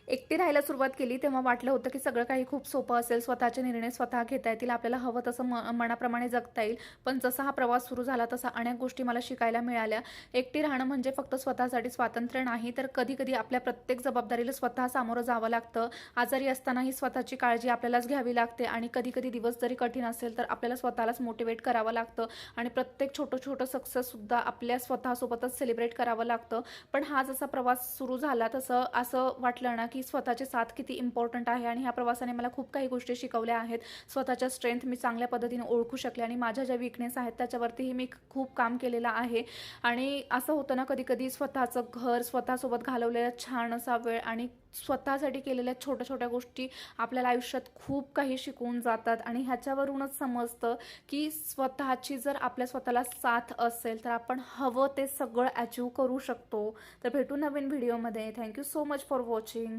एकटी राहायला सुरुवात केली तेव्हा वाटलं होतं की सगळं काही खूप सोपं असेल, स्वतःचे निर्णय स्वतः घेता येतील, आपल्याला हवं तसं मनाप्रमाणे जगता येईल. पण जसा हा प्रवास सुरू झाला तसा अनेक गोष्टी मला शिकायला मिळाल्या. एकटी राहणं म्हणजे फक्त स्वतःसाठी स्वातंत्र्य नाही, तर कधी-कधी आपल्या प्रत्येक जबाबदारीला स्वतः सामोरं जावं लागतं. आजारी असतानाही स्वतःची काळजी आपल्यालाच घ्यावी लागते आणि कधी-कधी दिवस जरी कठीण असेल तर आपल्याला स्वतःलाच मोटिवेट करावं लागतं आणि प्रत्येक छोटं-छोटं सक्सेससुद्धा आपल्या स्वतःसोबतच सेलिब्रेट करावं लागतं. पण हा जसा प्रवास सुरू झाला तसं असं वाटलं ना, की स्वतःची साथ किती इम्पॉर्टंट आहे आणि ह्या प्रवासाने मला खूप काही गोष्टी शिकवल्या आहेत. स्वतःच्या स्ट्रेंथ मी चांगल्या पद्धतीने ओळखू शकले आणि माझ्या ज्या वीकनेस आहेत त्याच्यावरतीही मी खूप काम केलेलं आहे. आणि असं होतं ना कधी-कधी स्वतःचं घर, स्वतःसोबत घालवलेला छान असा वेळ आणि स्वतःसाठी केलेल्या छोट्या-छोट्या गोष्टी आपल्याला आयुष्यात खूप काही शिकवून जातात आणि ह्याच्यावरूनच समजतं, की स्वतःची जर आपल्या स्वतःला साथ असेल, तर आपण हवं ते सगळं अचीव्ह करू शकतो. तर भेटू नवीन व्हिडिओमध्ये. Thank you so much for watching.